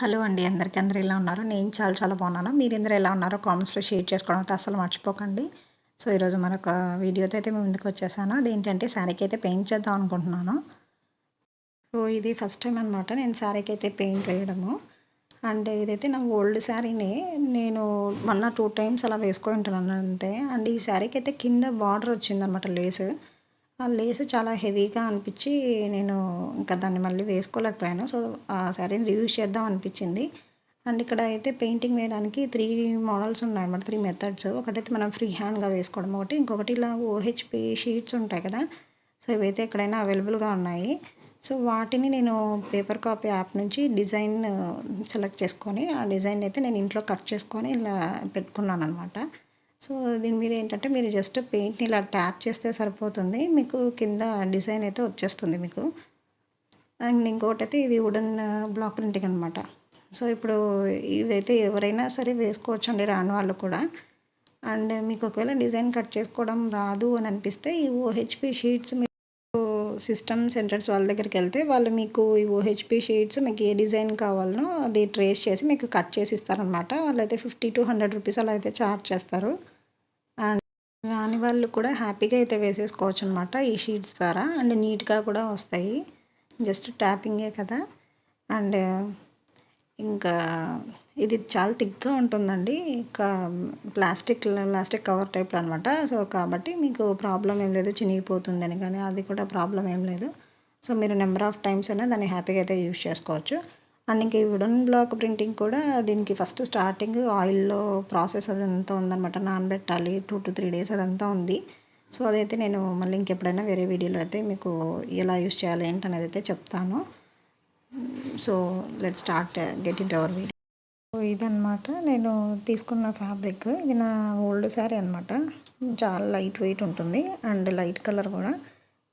Hello అండి అందరికీ. అందరూ ఎలా ఉన్నారు? నేను చాలా బాగున్నాను. మీరందరూ ఎలా ఉన్నారో కామెంట్స్‌లో షేర్ చేసుకోవడం అయితే అస్సలు మర్చిపోకండి. సో, ఈరోజు మరొక వీడియోతో అయితే మీ ముందుకు వచ్చేసాను. అదేంటంటే శారీకి అయితే పెయింట్ చేద్దాం అనుకుంటున్నాను. సో, ఇది ఫస్ట్ టైం అనమాట నేను శారీకి అయితే పెయింట్ వేయడము. అండ్ ఇదైతే నా ఓల్డ్ శారీనే. నేను 1 ఆర్ 2 టైమ్స్ అలా వేసుకొని ఉంటాను అంతే. అండ్ ఈ శారీకి అయితే కింద బార్డర్ వచ్చిందనమాట లేస్. ఆ లేస్ చాలా హెవీగా అనిపించి నేను ఇంకా దాన్ని మళ్ళీ వేసుకోలేకపోయాను. సో, ఆ శారీని రీయూజ్ చేద్దాం అనిపించింది. అండ్ ఇక్కడ అయితే పెయింటింగ్ వేయడానికి 3 మోడల్స్ ఉన్నాయన్నమాట. 3 మెథడ్స్. ఒకటైతే మనం ఫ్రీ హ్యాండ్‌గా వేసుకోవడం ఒకటి. ఇంకొకటి ఇలా ఓహెచ్‌పి షీట్స్ ఉంటాయి కదా! సో, ఇవైతే ఎక్కడైనా అవైలబుల్‌గా ఉన్నాయి. సో, వాటిని నేను పేపర్ కాపీ యాప్ నుంచి డిజైన్ సెలెక్ట్ చేసుకొని, ఆ డిజైన్ అయితే నేను ఇంట్లో కట్ చేసుకొని ఇలా పెట్టుకున్నాననమాట. సో, దీని మీద ఏంటంటే మీరు జస్ట్ పెయింట్‌ని ఇలా ట్యాప్ చేస్తే సరిపోతుంది. మీకు కింద డిజైన్ అయితే వచ్చేస్తుంది మీకు. అండ్ ఇంకొకటైతే ఇది వుడెన్ బ్లాక్ ప్రింటింగ్ అనమాట. సో, ఇప్పుడు ఇదైతే ఎవరైనా సరే వేసుకోవచ్చండి రాని వాళ్ళు కూడా. అండ్ మీకు ఒకవేళ డిజైన్ కట్ చేసుకోవడం రాదు అని అనిపిస్తే ఈ ఓహెచ్‌పి షీట్స్ సిస్టమ్ సెంటర్స్ వాళ్ళ దగ్గరికెళ్తే వాళ్ళు మీకు ఈ ఓహెచ్‌పి షీట్స్ మీకు ఏ డిజైన్ కావాలనో అది ట్రేస్ చేసి మీకు కట్ చేసి ఇస్తారనమాట. వాళ్ళైతే 50-100 రూపీస్ అలా అయితే చార్జ్ చేస్తారు. అండ్ రాని వాళ్ళు కూడా హ్యాపీగా అయితే వేసేసుకోవచ్చనమాట ఈ షీట్స్ ద్వారా. అండ్ నీట్‌గా కూడా వస్తాయి. జస్ట్ ట్యాపింగే కదా! అండ్ ఇంకా ఇది చాలా థిక్‌గా ఉంటుందండి. ఇంకా ప్లాస్టిక్ కవర్ టైప్‌లో అనమాట. సో, కాబట్టి మీకు ప్రాబ్లమ్ ఏం లేదు చినిగిపోతుందని కానీ అది కూడా ప్రాబ్లమ్ ఏం లేదు. సో, మీరు నెంబర్ ఆఫ్ టైమ్స్ అయినా దాన్ని హ్యాపీగా అయితే యూజ్ చేసుకోవచ్చు. అండ్ ఇంక ఈ వుడెన్ బ్లాక్ ప్రింటింగ్ కూడా దీనికి ఫస్ట్ స్టార్టింగ్ ఆయిల్‌లో ప్రాసెస్ అదంతా ఉందనమాట. నానబెట్టాలి 2-3 డేస్ అదంతా ఉంది. సో, అదైతే నేను మళ్ళీ ఇంకెప్పుడైనా వేరే వీడియోలో అయితే మీకు ఎలా యూజ్ చేయాలి ఏంటనేది అయితే చెప్తాను. So, let's start get into hour video. So, ఇదనమాట నేను తీసుకున్న ఫ్యాబ్రిక్. ఇది నా ఓల్డ్ శారీ అనమాట. చాలా లైట్ వెయిట్ ఉంటుంది అండ్ లైట్ కలర్ కూడా.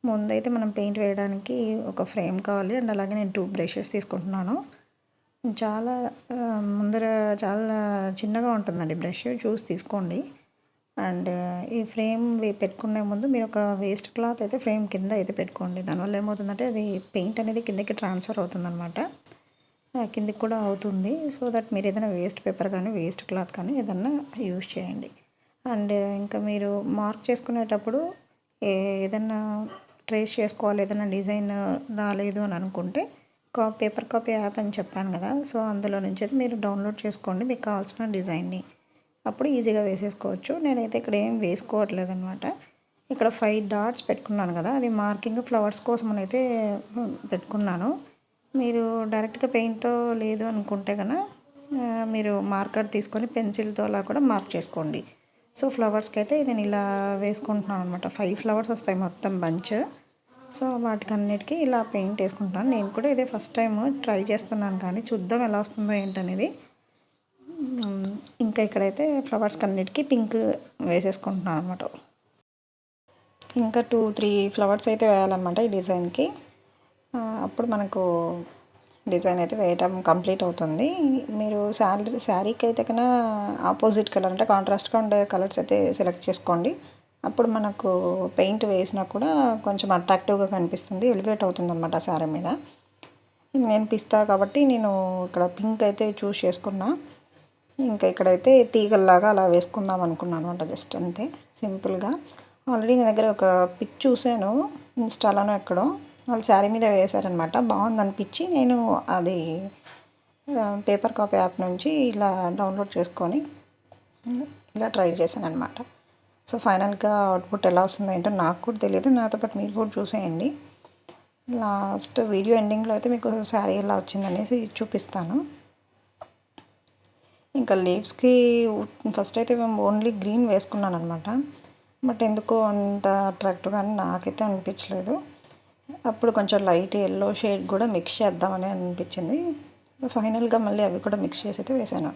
ముందైతే మనం పెయింట్ వేయడానికి ఒక ఫ్రేమ్ కావాలి అండ్ అలాగే నేను 2 బ్రషెస్ తీసుకుంటున్నాను. చాలా ముందర చాలా చిన్నగా ఉంటుందండి బ్రష్ చూసి తీసుకోండి. అండ్ ఈ ఫ్రేమ్ పెట్టుకునే ముందు మీరు ఒక వేస్ట్ క్లాత్ అయితే ఫ్రేమ్ కింద అయితే పెట్టుకోండి. దానివల్ల ఏమవుతుందంటే అది పెయింట్ అనేది కిందకి ట్రాన్స్ఫర్ అవుతుందన్నమాట. కిందకి కూడా అవుతుంది. సో దట్ మీరు ఏదైనా వేస్ట్ పేపర్ కానీ వేస్ట్ క్లాత్ కానీ ఏదన్నా యూజ్ చేయండి. అండ్ ఇంకా మీరు మార్క్ చేసుకునేటప్పుడు ఏదన్నా ట్రేస్ చేసుకోవాలి ఏదైనా డిజైన్ రాలేదు అని అనుకుంటే పేపర్ కాపీ యాప్ అని చెప్పాను కదా! సో అందులో నుంచి అయితే మీరు డౌన్లోడ్ చేసుకోండి మీకు కావాల్సిన డిజైన్ని. అప్పుడు ఈజీగా వేసేసుకోవచ్చు. నేనైతే ఇక్కడ ఏం వేసుకోవట్లేదనమాట. ఇక్కడ 5 డాట్స్ పెట్టుకున్నాను కదా! అది మార్కింగ్ ఫ్లవర్స్ కోసం అయితే పెట్టుకున్నాను. మీరు డైరెక్ట్గా పెయింట్తో లేదు అనుకుంటే కనుక మీరు మార్కర్ తీసుకొని పెన్సిల్తో అలా కూడా మార్క్ చేసుకోండి. సో ఫ్లవర్స్కి అయితే నేను ఇలా వేసుకుంటున్నాను అనమాట. 5 ఫ్లవర్స్ వస్తాయి మొత్తం బంచ్. సో వాటికన్నిటికీ ఇలా పెయింట్ వేసుకుంటున్నాను. నేను కూడా ఇదే ఫస్ట్ టైం ట్రై చేస్తున్నాను కానీ చూద్దాం ఎలా వస్తుందో ఏంటనేది. ఇంకా ఇక్కడైతే ఫ్లవర్స్కి అన్నిటికీ పింక్ వేసేసుకుంటున్నాను అనమాట. ఇంకా 2-3 ఫ్లవర్స్ అయితే వేయాలన్నమాట ఈ డిజైన్కి. అప్పుడు మనకు డిజైన్ అయితే వేయటం కంప్లీట్ అవుతుంది. మీరు శారీకి అయితే కన్నా ఆపోజిట్ కలర్ అంటే కాంట్రాస్ట్గా ఉండే కలర్స్ అయితే సెలెక్ట్ చేసుకోండి. అప్పుడు మనకు పెయింట్ వేసినా కూడా కొంచెం అట్రాక్టివ్గా కనిపిస్తుంది, ఎలివేట్ అవుతుంది అనమాట శారీ మీద. నేను పిస్తా కాబట్టి నేను ఇక్కడ పింక్ అయితే చూస్ చేసుకున్నా. ఇంకా ఇక్కడైతే తీగల్లాగా అలా వేసుకుందాం అనుకున్నాను అనమాట. జస్ట్ అంతే సింపుల్గా. ఆల్రెడీ నా దగ్గర ఒక పిక్ చూశాను ఇన్స్టాలోనో ఎక్కడో. వాళ్ళు శారీ మీద వేశారనమాట. బాగుంది అనిపించి నేను అది పేపర్ కాపీ యాప్ నుంచి ఇలా డౌన్లోడ్ చేసుకొని ఇలా ట్రై చేశాను అనమాట. సో ఫైనల్గా అవుట్పుట్ ఎలా వస్తుందో ఏంటో నాకు కూడా తెలియదు. నాతో పాటు మీరు కూడా చూసేయండి. లాస్ట్ వీడియో ఎండింగ్లో అయితే మీకు శారీ ఎలా వచ్చిందనేసి చూపిస్తాను. ఇంకా లీవ్స్కి ఫస్ట్ అయితే మేము ఓన్లీ గ్రీన్ వేసుకున్నాను అనమాట. బట్ ఎందుకో అంత అట్రాక్టివ్గా అని నాకైతే అనిపించలేదు. అప్పుడు కొంచెం లైట్ ఎల్లో షేడ్ కూడా మిక్స్ చేద్దామని అనిపించింది. ఫైనల్గా మళ్ళీ అవి కూడా మిక్స్ చేసి అయితే వేసాను.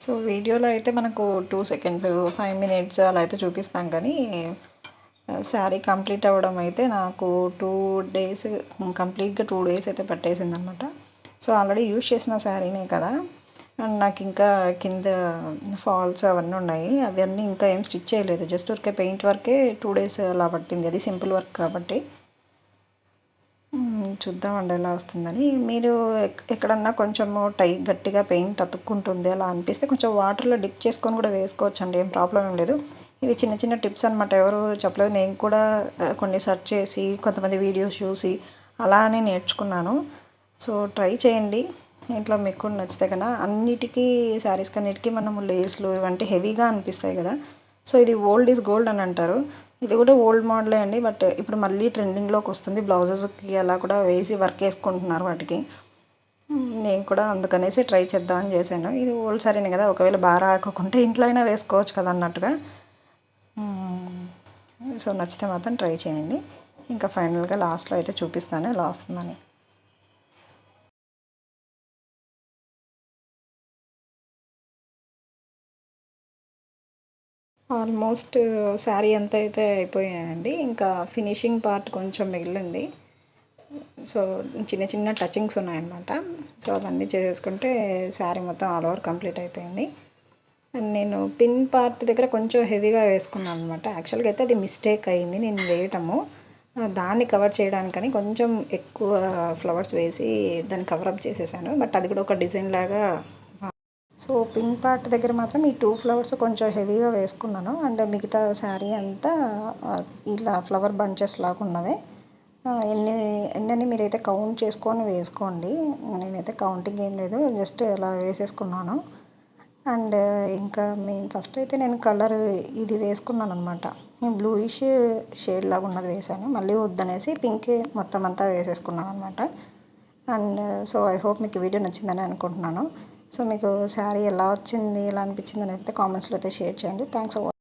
సో వీడియోలో అయితే మనకు 2 సెకండ్స్ 5 మినిట్స్ అలా అయితే చూపిస్తాం కానీ శారీ కంప్లీట్ అవ్వడం అయితే నాకు 2 డేస్ కంప్లీట్గా 2 డేస్ అయితే పట్టేసింది అనమాట. సో ఆల్రెడీ యూజ్ చేసిన శారీనే కదా, అండ్ నాకు ఇంకా కింద ఫాల్స్ అవన్నీ ఉన్నాయి. అవన్నీ ఇంకా ఏం స్టిచ్ చేయలేదు. జస్ట్ ఊరికే పెయింట్ వర్కే 2 డేస్ అలా పట్టింది. అది సింపుల్ వర్క్ కాబట్టి. చూద్దామండి ఎలా వస్తుందని. మీరు ఎక్కడన్నా కొంచెము గట్టిగా పెయింట్ అతుక్కుంటుంది అలా అనిపిస్తే కొంచెం వాటర్లో డిప్ చేసుకొని కూడా వేసుకోవచ్చండి. ఏం ప్రాబ్లం ఏం లేదు. ఇవి చిన్న చిన్న టిప్స్ అనమాట. ఎవరు చెప్పలేదు. నేను కూడా కొన్ని సెర్చ్ చేసి కొంతమంది వీడియోస్ చూసి అలానే నేర్చుకున్నాను. సో ట్రై చేయండి. ఇంట్లో మీకు కూడా నచ్చితే కన్నా అన్నిటికీ శారీస్కి అన్నిటికీ మనము లేస్లు ఇవంటి హెవీగా అనిపిస్తాయి కదా. సో ఇది ఓల్డ్ ఈజ్ గోల్డ్ అని అంటారు. ఇది కూడా ఓల్డ్ మోడలే అండి. బట్ ఇప్పుడు మళ్ళీ ట్రెండింగ్లోకి వస్తుంది. బ్లౌజెస్కి అలా కూడా వేసి వర్క్ వేసుకుంటున్నారు వాటికి. నేను కూడా అందుకనేసి ట్రై చేద్దామని చేశాను. ఇది ఓల్డ్ సారీనే కదా, ఒకవేళ బాగా రాకుంటే ఇంట్లో అయినా వేసుకోవచ్చు కదా అన్నట్టుగా. సో నచ్చితే మాత్రం ట్రై చేయండి. ఇంకా ఫైనల్గా లాస్ట్లో అయితే చూపిస్తాను ఎలా వస్తుందని. ఆల్మోస్ట్ శారీ అంతా అయితే అయిపోయాయండి. ఇంకా ఫినిషింగ్ పార్ట్ కొంచెం మిగిలింది. సో చిన్న చిన్న టచింగ్స్ ఉన్నాయన్నమాట. సో అవన్నీ చేసేసుకుంటే శారీ మొత్తం ఆల్ ఓవర్ కంప్లీట్ అయిపోయింది. అండ్ నేను పిన్ పార్ట్ దగ్గర కొంచెం హెవీగా వేసుకున్నాను అనమాట. యాక్చువల్గా అయితే అది మిస్టేక్ అయింది నేను వేయటము. దాన్ని కవర్ చేయడానికని కొంచెం ఎక్కువ ఫ్లవర్స్ వేసి దాన్ని కవరప్ చేసేసాను. బట్ అది కూడా ఒక డిజైన్ లాగా. సో పిన్ పార్ట్ దగ్గర మాత్రం ఈ 2 ఫ్లవర్స్ కొంచెం హెవీగా వేసుకున్నాను. అండ్ మిగతా శారీ అంతా ఇలా ఫ్లవర్ బంచెస్ లాగా ఉన్నవే. ఎన్ని ఎన్నని మీరైతే కౌంట్ చేసుకొని వేసుకోండి. నేనైతే కౌంటింగ్ ఏం లేదు, జస్ట్ అలా వేసేసుకున్నాను. అండ్ ఇంకా ఫస్ట్ అయితే నేను కలర్ ఇది వేసుకున్నాను అనమాట. బ్లూయిష్ షేడ్ లాగా ఉన్నది వేసాను. మళ్ళీ వద్దనేసి పింక్ మొత్తం అంతా వేసేసుకున్నాను అనమాట. అండ్ సో ఐ హోప్ మీకు వీడియో నచ్చిందని అనుకుంటున్నాను. సో మీకు శారీ ఎలా వచ్చింది, ఎలా అనిపించింది అని అయితే కామెంట్స్లో అయితే షేర్ చేయండి. Thanks for watching.